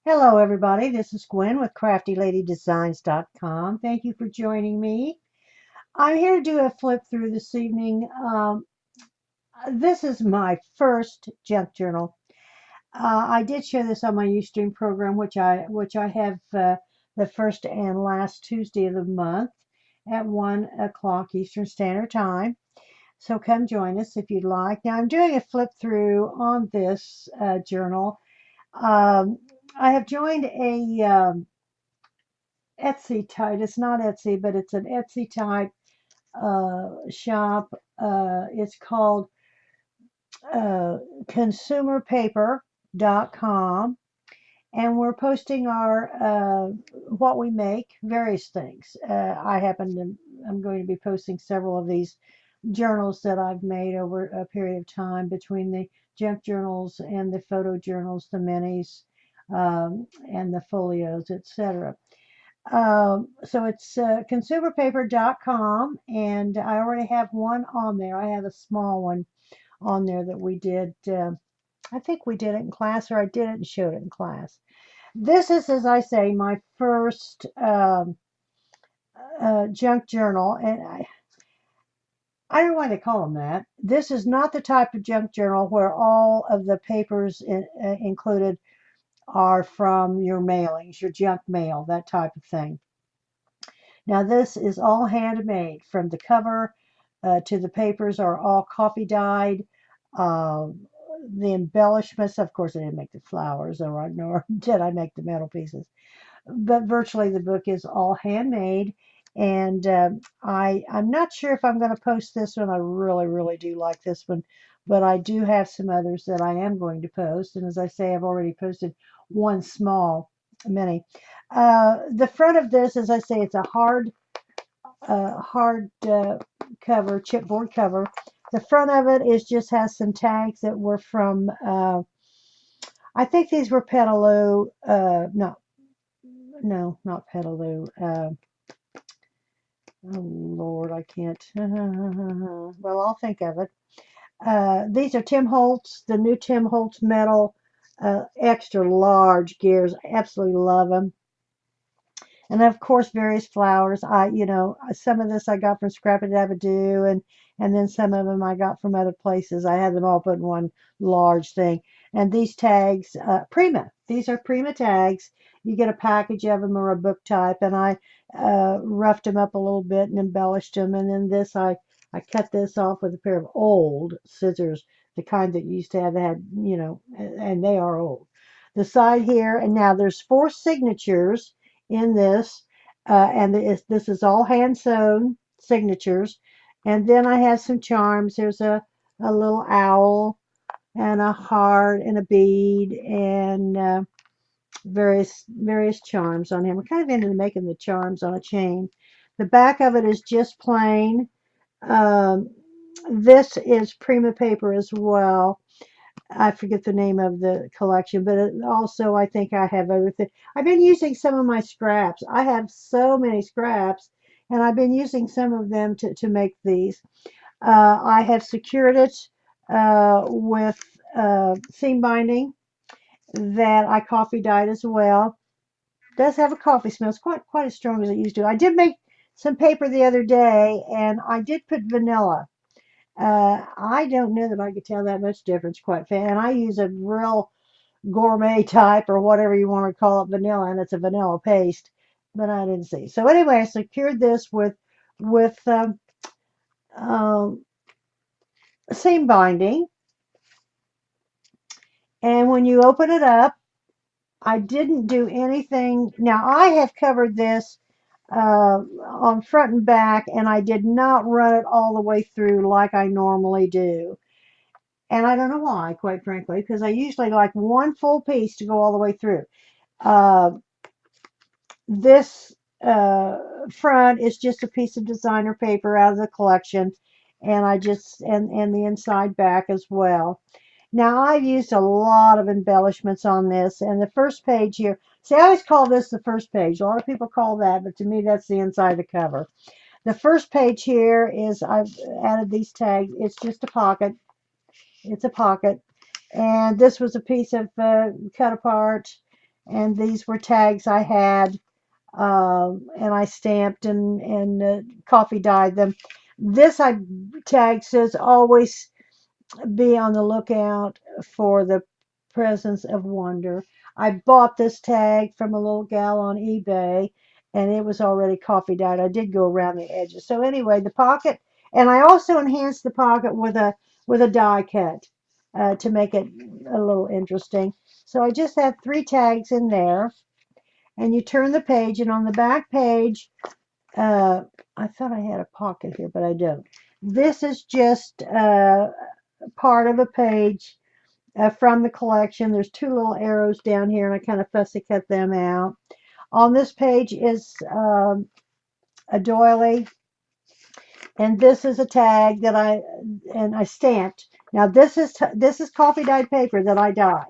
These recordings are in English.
Hello, everybody. This is Gwen with CraftyLadyDesigns.com. Thank you for joining me. I'm here to do a flip through this evening. This is my first junk journal. I did share this on my Ustream program, which I have the first and last Tuesday of the month at 1 o'clock Eastern Standard Time. So come join us if you'd like. Now I'm doing a flip through on this journal. Um, I have joined a Etsy type. It's not Etsy, but it's an Etsy type shop. It's called uh, consumerpaper.com, and we're posting our what we make, various things. I'm going to be posting several of these journals that I've made over a period of time between the junk journals and the photo journals, the minis, and the folios, etc. So it's consumerpaper.com, and I already have one on there. I have a small one on there that we did. I think we did it in class, or I did it and showed it in class. This is, as I say, my first junk journal, and I don't know why they call them that. This is not the type of junk journal where all of the papers included are from your mailings, your junk mail, that type of thing. Now this is all handmade from the cover to the papers are all coffee dyed. Uh, the embellishments, of course, I didn't make the flowers, nor did I make the metal pieces. But virtually the book is all handmade. And I'm not sure if I'm going to post this one. I really do like this one. But I do have some others that I am going to post. And as I say, I've already posted one small mini. The front of this, as I say, it's a hard cover, chipboard cover. The front of it is just has some tags that were from, I think these were Petaloo, no, not Petaloo. Oh Lord, I can't. Well, I'll think of it. These are Tim Holtz, the new Tim Holtz metal, extra large gears. I absolutely love them. And of course various flowers. Some of this I got from Scrappy Dabadoo, and then some of them I got from other places. I had them all put in one large thing. And these tags, Prima. These are Prima tags. You get a package of them or a book type, and I roughed them up a little bit and embellished them. And then I cut this off with a pair of old scissors, the kind that you used to have that had, and they are old. The side here, and now there's four signatures in this, and this is all hand sewn signatures. And then I have some charms. There's a little owl and a heart and a bead and various charms on him. We're kind of into making the charms on a chain. The back of it is just plain. Um, this is Prima paper as well. I forget the name of the collection, but also I think I have other things. I've been using some of my scraps. I have so many scraps, and I've been using some of them to make these. I have secured it with seam binding that I coffee dyed as well. It does have a coffee smell. It's quite as strong as it used to. I did make some paper the other day, and I did put vanilla. I don't know that I could tell that much difference quite fast. And I use a real gourmet type or whatever you want to call it, vanilla, and it's a vanilla paste, but I didn't see. So anyway, I secured this with um, seam binding, and when you open it up, I didn't do anything. Now I have covered this on front and back, and I did not run it all the way through like I normally do. And I don't know why, quite frankly, because I usually like one full piece to go all the way through. Uh, this front is just a piece of designer paper out of the collection, and and the inside back as well. Now I've used a lot of embellishments on this, and the first page here, see, I always call this the first page. A lot of people call that, but to me that's the inside of the cover. The first page here is I've added these tags. It's just a pocket. It's a pocket. And this was a piece of cut apart, and these were tags I had, and I stamped and coffee dyed them. This I tag says always be on the lookout for the presence of wonder. I bought this tag from a little gal on eBay, and it was already coffee dyed. I did go around the edges. So anyway, the pocket, and I also enhanced the pocket with a die cut to make it a little interesting. So I just have three tags in there, and you turn the page, and on the back page, uh, I thought I had a pocket here, but I don't. This is just part of a page from the collection. There's two little arrows down here, and I kind of fussy cut them out. On this page is a doily, and this is a tag that I stamped. Now this is coffee dyed paper that I dyed.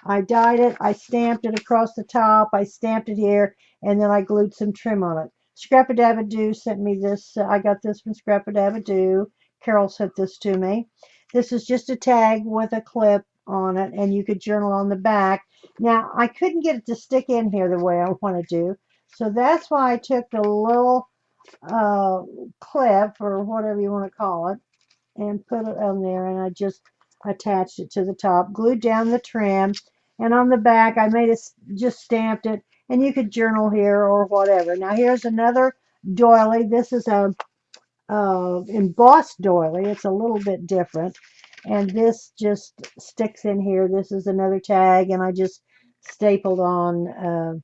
I dyed it, I stamped it across the top, I stamped it here, and then I glued some trim on it. Scrap-a-Dab-a-Doo sent me this. I got this from Scrap-a-Dab-a-Doo. Carol sent this to me. This is just a tag with a clip on it, and you could journal on the back. Now, I couldn't get it to stick in here the way I wanted to, so that's why I took the little uh, clip, or whatever you want to call it, and put it on there, and I just attached it to the top, glued down the trim, and on the back I made it, just stamped it, and you could journal here or whatever. Now here's another doily. This is a embossed doily. It's a little bit different, and this just sticks in here. This is another tag, and I just stapled on,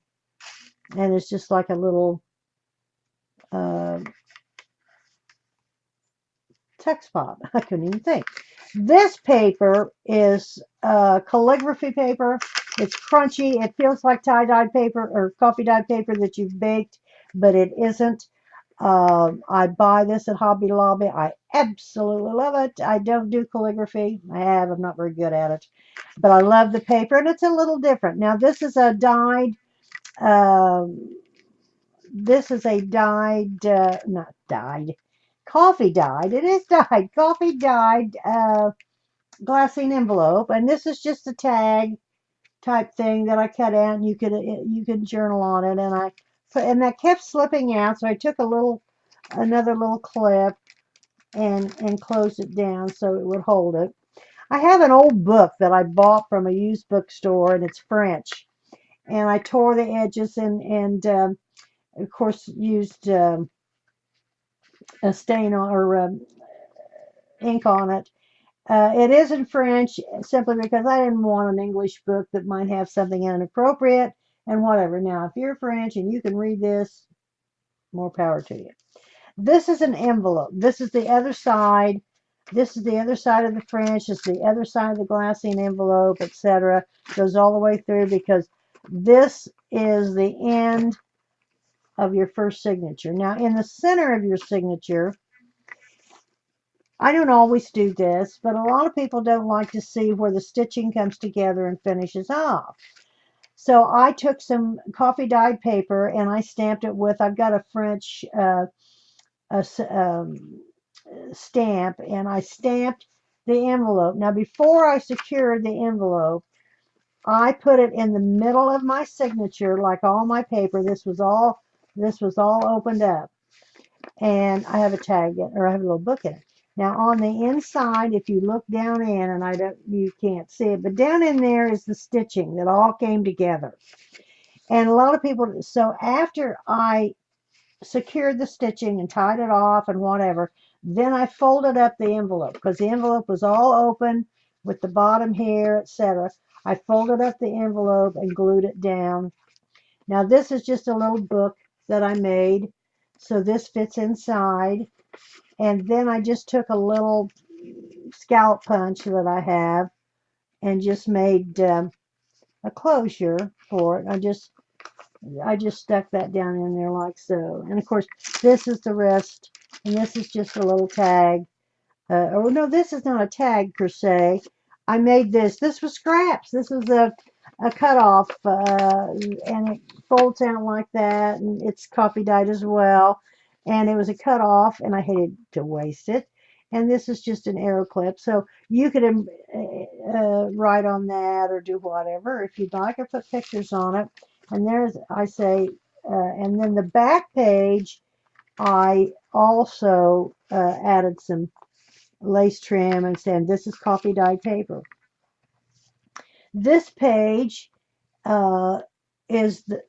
and it's just like a little uh, text pop. I couldn't even think. This paper is calligraphy paper. It's crunchy. It feels like tie-dyed paper or coffee-dyed paper that you've baked, but it isn't. I buy this at Hobby Lobby. I absolutely love it. I don't do calligraphy. I'm not very good at it. But I love the paper, and it's a little different. Now, um, this is a dyed, not dyed, coffee dyed. It is dyed, coffee dyed glassine envelope, and this is just a tag type thing that I cut out, and you could journal on it, and and that kept slipping out, so I took another little clip and closed it down so it would hold it. I have an old book that I bought from a used bookstore, and it's French, and I tore the edges and of course used a stain on or ink on it. It is in French simply because I didn't want an English book that might have something inappropriate and whatever. Now, if you're French and you can read this, more power to you. This is an envelope. This is the other side. This is the other side of the French. This is the other side of the glassine envelope, etc. Goes all the way through because this is the end of your first signature. Now, in the center of your signature, I don't always do this, but a lot of people don't like to see where the stitching comes together and finishes off. So I took some coffee dyed paper and I stamped it with, I've got a French a, stamp, and I stamped the envelope. Now, before I secured the envelope, I put it in the middle of my signature, like all my paper. This was all opened up, and I have a tag in, or I have a little book in it. Now on the inside, if you look down in, and you can't see it, but down in there is the stitching that all came together. And a lot of people, so after I secured the stitching and tied it off and whatever, then I folded up the envelope because the envelope was all open with the bottom here, etc. I folded up the envelope and glued it down. Now this is just a little book that I made, so this fits inside. And then I just took a little scallop punch that I have and just made a closure for it. I just stuck that down in there like so. And of course, this is the rest, and this is just a little tag. Oh no, this is not a tag per se. I made this. This was scraps. This was a cutoff, and it folds out like that, and it's coffee dyed as well. And it was a cutoff, and I hated to waste it. and this is just an arrow clip. So you could write on that or do whatever if you'd like, or put pictures on it. And there's, I say, and then the back page, I also added some lace trim and said, this is coffee dyed paper. This page uh, is the,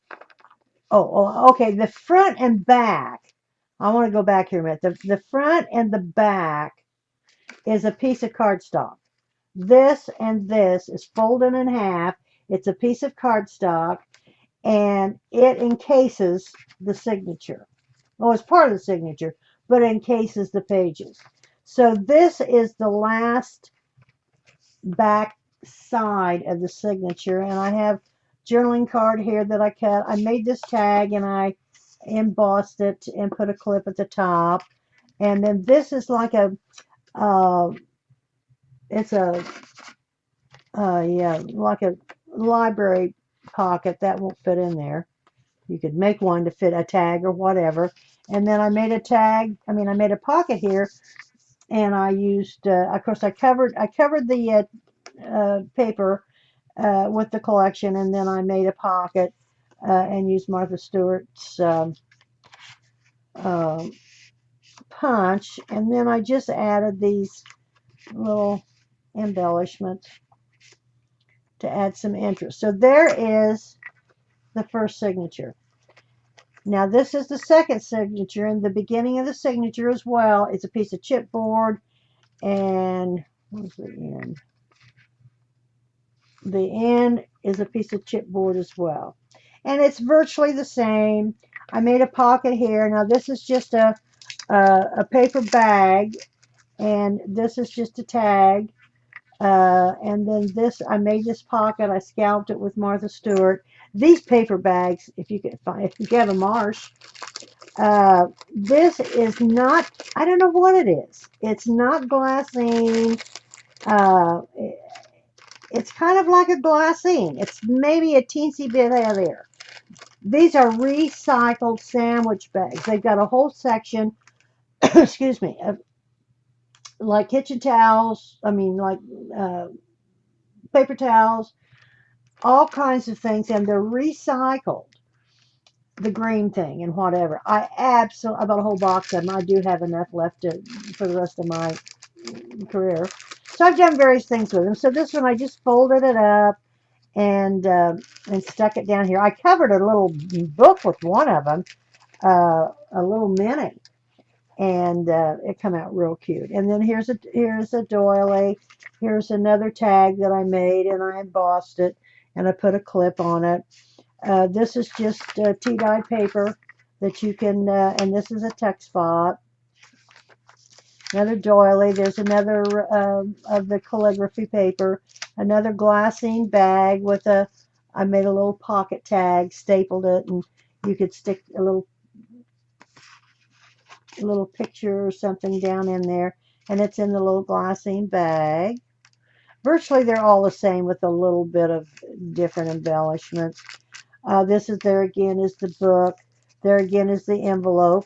okay, the front and back. I want to go back here a minute. The front and the back is a piece of cardstock. This and this is folded in half. It's a piece of cardstock, and it encases the signature. Well, it's part of the signature, but it encases the pages. So this is the last back side of the signature, and I have journaling card here that I cut. I made this tag and I embossed it and put a clip at the top. And then this is like a uh, it's a yeah, like a library pocket that won't fit in there. You could make one to fit a tag or whatever. And then I made a tag. I mean, I made a pocket here, and I used, of course, I covered the paper with the collection, and then I made a pocket and used Martha Stewart's uh, punch, and then I just added these little embellishments to add some interest. So there is the first signature. Now this is the second signature, and the beginning of the signature as well. It's a piece of chipboard, and what's the end? The end is a piece of chipboard as well. And it's virtually the same. I made a pocket here. Now this is just a paper bag, and this is just a tag. And then this, I made this pocket. I scalped it with Martha Stewart. These paper bags, if you can find, if you get a Marsh, this is not, I don't know what it is. It's not glassine. Uh, it's kind of like a glassine. It's maybe a teensy bit heavier. These are recycled sandwich bags. They've got a whole section, excuse me, of like kitchen towels. I mean, like uh, paper towels, all kinds of things, and they're recycled. The green thing and whatever. I bought a whole box of them. I do have enough left for the rest of my career. So I've done various things with them. So this one I just folded it up and stuck it down here. I covered a little book with one of them, a little mini, and it come out real cute. And then here's a doily. Here's another tag that I made, and I embossed it, and I put a clip on it. This is just tea dye paper that you can, and this is a text spot. Another doily. There's another of the calligraphy paper. Another glassine bag with I made a little pocket tag, stapled it, and you could stick a little picture or something down in there. And it's in the little glassine bag. Virtually they're all the same with a little bit of different embellishments. This is there again is the book. There again is the envelope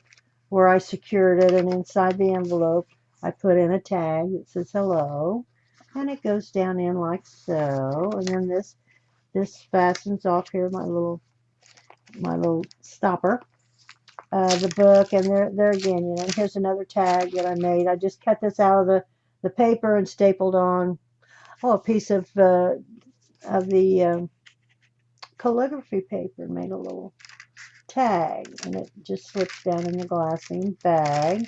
where I secured it, and inside the envelope I put in a tag that says hello, and it goes down in like so. And then this fastens off here, my little stopper. The book, and there again, here's another tag that I made. I just cut this out of the paper and stapled on a piece of the calligraphy paper, made a little tag, and it just slips down in the glassine bag.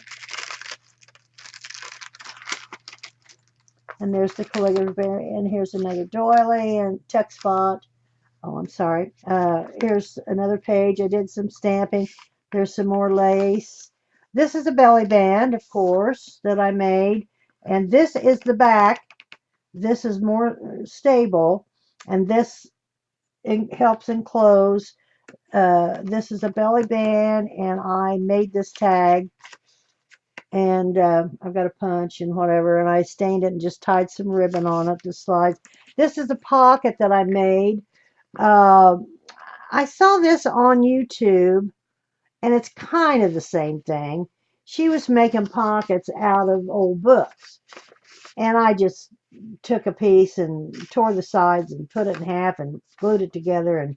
And there's the calligraphy, and here's another doily and text spot. Oh, I'm sorry. Here's another page. I did some stamping. There's some more lace. This is a belly band, of course, that I made. And this is the back. This is more stable. And this helps enclose. This is a belly band, and I made this tag. And I've got a punch and whatever. And I stained it and just tied some ribbon on it to slide. This is a pocket that I made. Uh, I saw this on YouTube, and it's kind of the same thing. she was making pockets out of old books. And I just took a piece and tore the sides and put it in half and glued it together and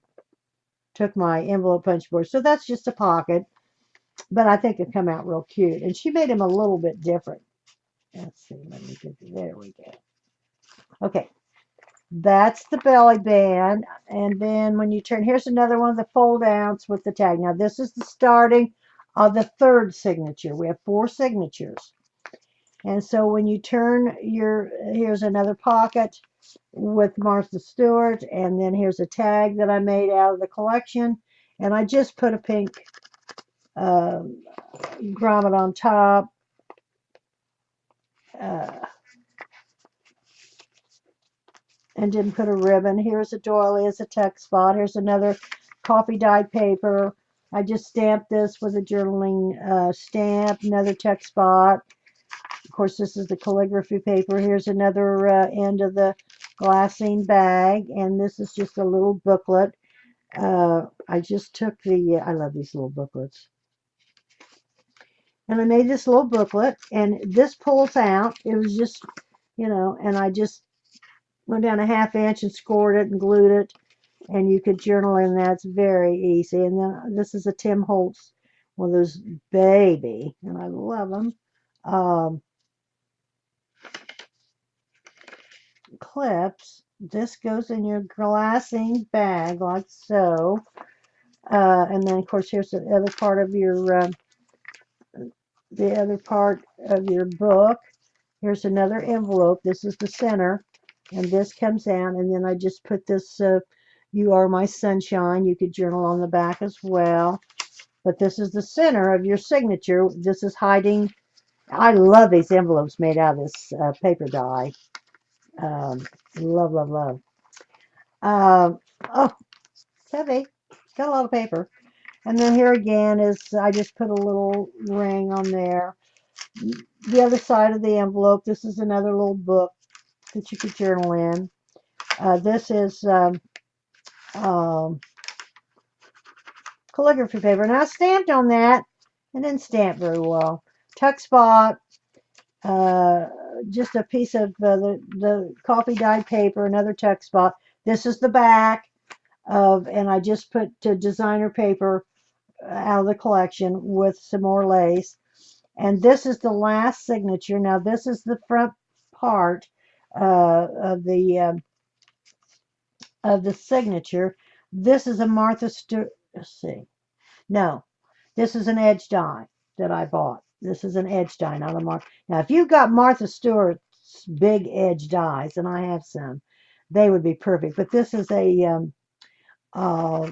took my envelope punch board. So that's just a pocket, but I think it come out real cute. And she made him a little bit different. Let's see, let me get there we go. Okay, that's the belly band. And then when you turn, here's another one of the fold outs with the tag. Now this is the starting of the third signature. We have 4 signatures. And so when you turn here's another pocket with Martha Stewart, and then here's a tag that I made out of the collection. And I just put a pink uh, grommet on top. Uh, and didn't put a ribbon. Here's a doily as a text spot. Here's another coffee dyed paper. I just stamped this with a journaling stamp, another text spot. Of course, this is the calligraphy paper. Here's another end of the glassine bag, and this is just a little booklet. I just took I love these little booklets. And I made this little booklet, and this pulls out. It was just, and I just went down a half inch and scored it and glued it, and you could journal in that. It's very easy. And then this is a Tim Holtz, one of those baby, and I love them. Clips. This goes in your glassine bag like so. And then of course here's the other part of your book. Here's another envelope. This is the center, and this comes out, and then I just put this You Are My Sunshine. You could journal on the back as well. But this is the center of your signature. This is hiding. I love these envelopes made out of this paper dye. Love, love, love. Oh, heavy. Got a lot of paper. And then here again is, I just put a little ring on there. The other side of the envelope, this is another little book that you could journal in. This is um, calligraphy paper. Now I stamped on that. It didn't stamp very well. Tuck spot, uh, just a piece of the coffee dyed paper, another tuck spot. This is the back and I just put designer paper out of the collection with some more lace. And this is the last signature. Now this is the front part of the signature. This is a Martha Stewart. Let's see. No, this is an edge die that I bought. This is an edge die, not a Martha. Now, if you've got Martha Stewart's big edge dies, and I have some, they would be perfect. But this is a uh,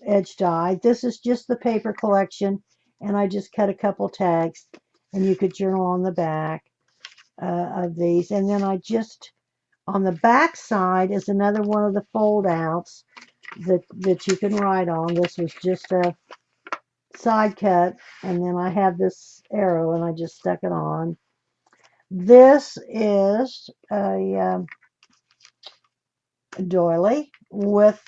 edge die. This is just the paper collection, and I just cut a couple tags, and you could journal on the back of these. And then I just, on the back side is another one of the fold outs that you can write on. This was just a side cut, and then I have this arrow, and I just stuck it on. This is a doily with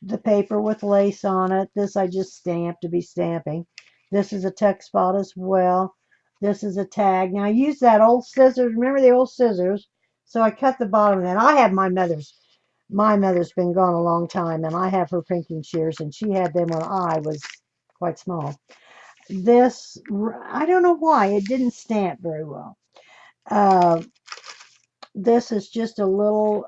the paper with lace on it. This I just stamped to be stamping. This is a text spot as well. This is a tag. Now I used that old scissors. Remember the old scissors? So I cut the bottom of that. I have my mother's. My mother's been gone a long time, and I have her prinking shears, and she had them when I was quite small. This, I don't know why, it didn't stamp very well. Uh, this is just a little,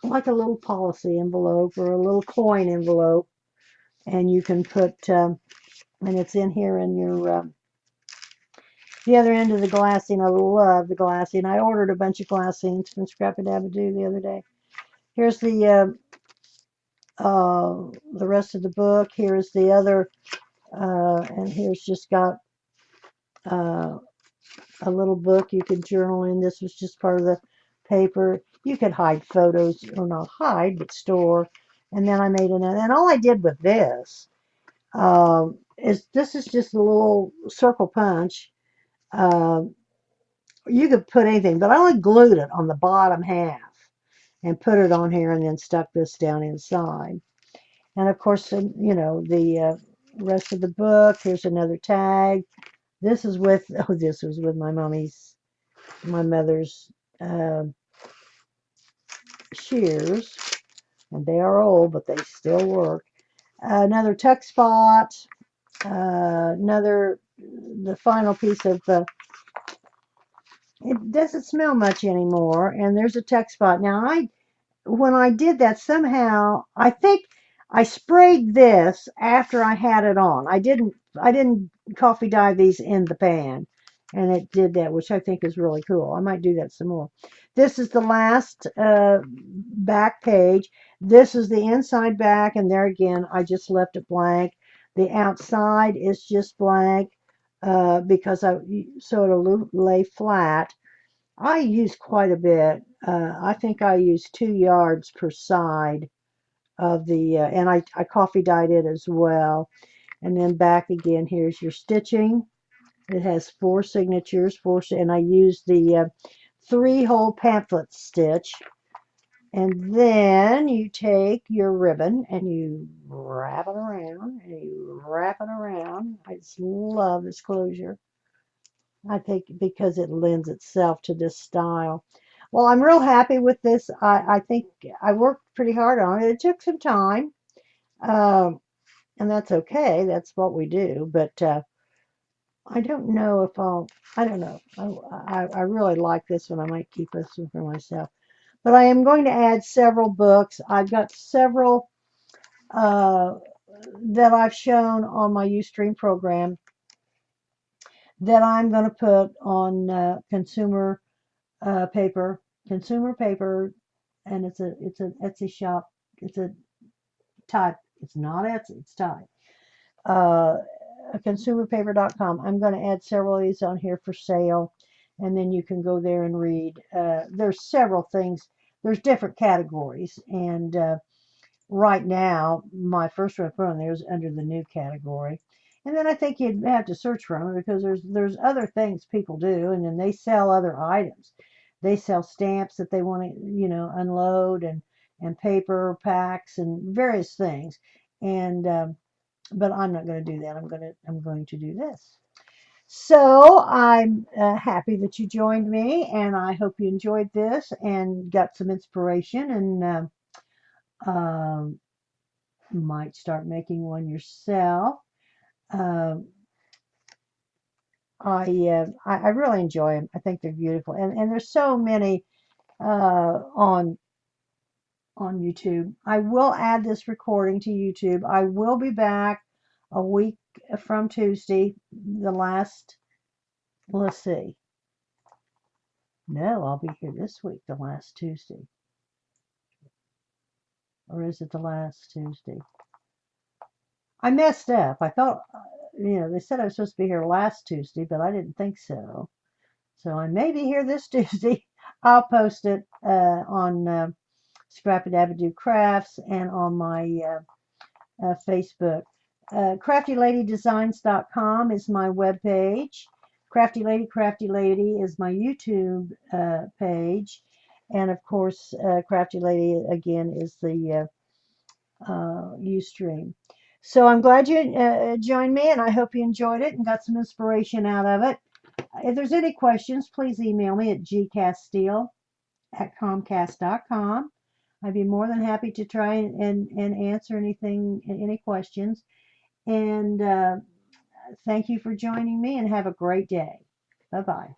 like a little policy envelope or a little coin envelope, and you can put, and it's in here in your, the other end of the glassine. I love the glassine. I ordered a bunch of glassines from Scrappy Dabadoo the other day. Here's the rest of the book. Here's the other, and here's just got uh, a little book you could journal in. This was just part of the paper. You could hide photos, or not hide, but store. And then I made an, and all I did with this is, this is just a little circle punch. Um, you could put anything, but I only glued it on the bottom half and put it on here, and then stuck this down inside. And of course, the rest of the book. Here's another tag. This is with, oh, this was with my mother's uh, shears, and they are old, but they still work. Another tuck spot. Another, the final piece of the, it doesn't smell much anymore, and there's a tuck spot. Now, when I did that, somehow I think I sprayed this after I had it on. I didn't coffee dye these in the pan, and it did that, which I think is really cool. I might do that some more. This is the last back page. This is the inside back, and there again I just left it blank. The outside is just blank because so it'll lay flat. I use quite a bit. I think I use 2 yards per side of the, and I coffee dyed it as well. And then back again, here's your stitching. It has 4 signatures, and I use the 3-hole pamphlet stitch. And then you take your ribbon and you wrap it around, and you wrap it around. I just love this closure. I think because it lends itself to this style. Well, I'm real happy with this. I think I worked pretty hard on it. It took some time, um, and that's okay. That's what we do. But I don't know if I don't know. I really like this one. I might keep this one for myself. But I am going to add several books. I've got several uh, that I've shown on my Ustream program that I'm going to put on paper, consumer paper, and it's an Etsy shop. It's a type. It's not Etsy. It's type. Uh, consumerpaper.com. I'm going to add several of these on here for sale, and then you can go there and read. There's several things. There's different categories, and right now, my first one I put on there is under the new category. And then I think you'd have to search for them because there's other things people do, and then they sell other items. They sell stamps that they want to, unload, and paper packs and various things. And but I'm not going to do that. I'm going to do this. So I'm happy that you joined me, and I hope you enjoyed this and got some inspiration, and um, might start making one yourself. Um, I really enjoy them. I think they're beautiful, and there's so many on YouTube. I will add this recording to YouTube. I will be back a week from Tuesday. The last, let's see. No, I'll be here this week, the last Tuesday, or is it the last Tuesday? I messed up. I thought, they said I was supposed to be here last Tuesday, but I didn't think so. So I may be here this Tuesday. I'll post it on Scrappy Dabadoo Crafts and on my Facebook. CraftyLadyDesigns.com is my webpage. Crafty Lady is my YouTube page. And of course, Crafty Lady again is the Ustream. So I'm glad you joined me, and I hope you enjoyed it and got some inspiration out of it. If there's any questions, please email me at gcaststeel@comcast.com. I'd be more than happy to try and answer any questions. And thank you for joining me, and have a great day. Bye-bye.